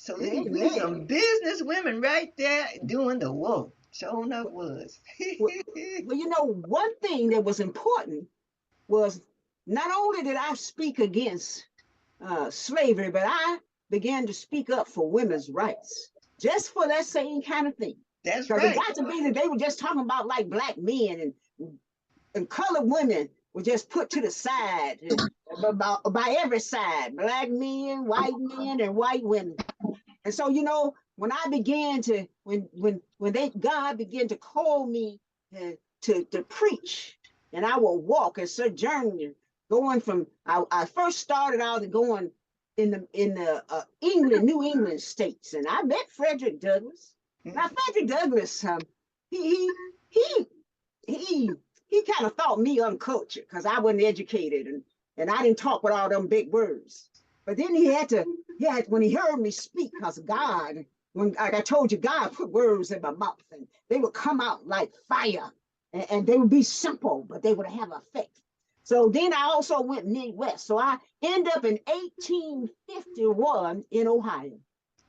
So we Amen. some business women right there doing the work. Sure enough was. Well, one thing that was important was not only did I speak against slavery, but I began to speak up for women's rights, just for that same kind of thing. That's Because it right. got to be that they were just talking about like black men and colored women were just put to the side by every side, black men, and white women. And so, when I began to, when God began to call me to preach, and I will walk and sojourn, going from, I first started out going in the England, New England states, and I met Frederick Douglass. Now, Frederick Douglass, he he he he kind of thought me uncultured because I wasn't educated and I didn't talk with all them big words. But then when he heard me speak, because God, when like I told you, God put words in my mouth and they would come out like fire and they would be simple, but they would have effect. So then I also went Midwest. So I end up in 1851 in Ohio.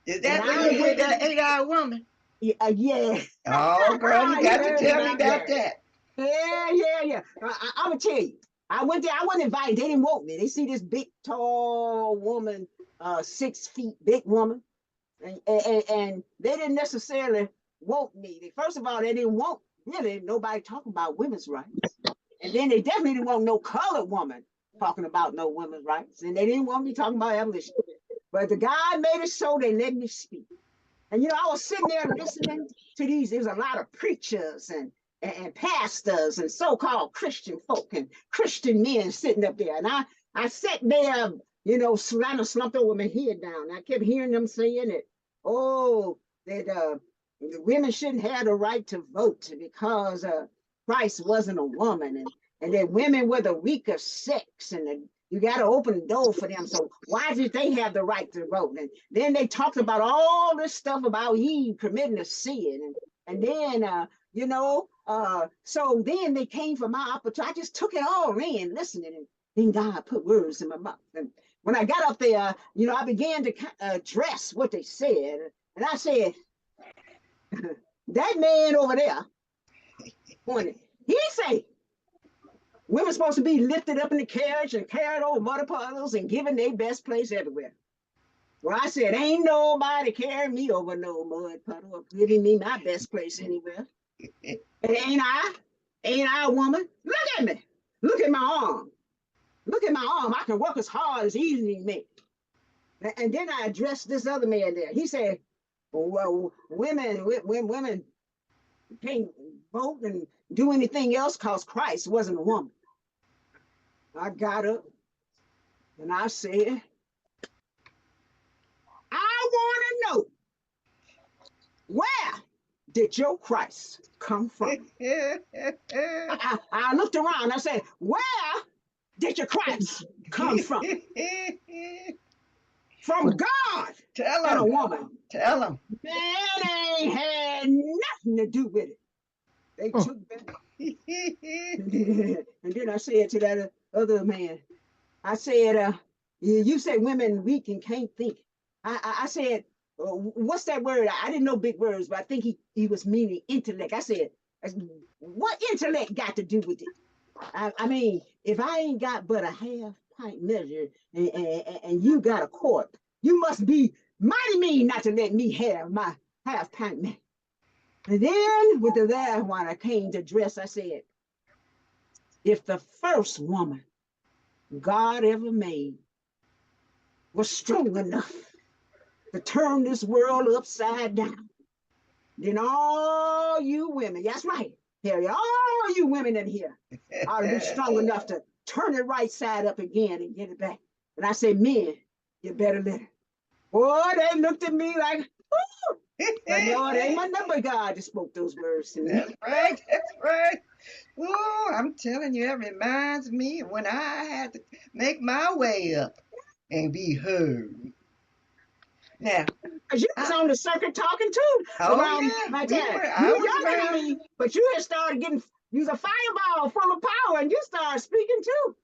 Is And that when I you went met to, that 8 hour woman? yeah. Oh, girl, you You got to heard tell me about about that. that. Yeah. I'm gonna tell you. I went there. I wasn't invited. They didn't want me. They see this big, tall woman, 6 feet, big woman, and they didn't necessarily want me. First of all, they didn't want really nobody talking about women's rights, and then they definitely didn't want no colored woman talking about no women's rights, and they didn't want me talking about abolition. But the guy made it so they let me speak. And I was sitting there listening to these. There was a lot of preachers and pastors and so-called Christian folk and Christian men sitting up there. And I sat there, kind of slumped over my head down. I kept hearing them saying it. Oh, that the women shouldn't have the right to vote because Christ wasn't a woman, and that women were the weaker sex, and you got to open the door for them. So why did they have the right to vote? And then they talked about all this stuff about Eve committing a sin, and then so then they came for my opportunity. I just took it all in, listening, and then God put words in my mouth. And when I got up there, I began to address what they said, and I said, that man over there, pointed, he say women's supposed to be lifted up in the carriage and carried over muddy puddles and given their best place everywhere. Well, I said, ain't nobody carrying me over no mud puddle or giving me my best place anywhere. And ain't I a woman? Look at me. Look at my arm. Look at my arm. I can work as hard as easy men. And then I addressed this other man there. He said, well, women can't vote and do anything else because Christ wasn't a woman. I got up and I said, I want to know, where did your Christ come from? I looked around. I said, where did your Christ come from? From God Tell and a them. woman. Tell them. Man, ain't had nothing to do with it. They took that. And then I said to that other man, I said, you say women weak and can't think. I said, what's that word? I didn't know big words, but I think he was meaning intellect. I said, what intellect got to do with it? I mean, if I ain't got but a half pint measure and you got a quart, you must be mighty mean not to let me have my half pint measure. And then with the last one I came to dress, I said, if the first woman God ever made was strong enough to turn this world upside down, then all you women, that's right, Harry, all you women in here ought to be strong enough to turn it right side up again and get it back. And I say, men, you better let it. Boy, they looked at me like, ooh. But no, it ain't my number God that spoke those words to me. That's right. That's right. Oh, I'm telling you, it reminds me of when I had to make my way up and be heard. Now, Because you was on the circuit talking too oh around yeah, my we time. were. You I were was younger than around. me, but you had started getting, you was a fireball full of power and you started speaking too.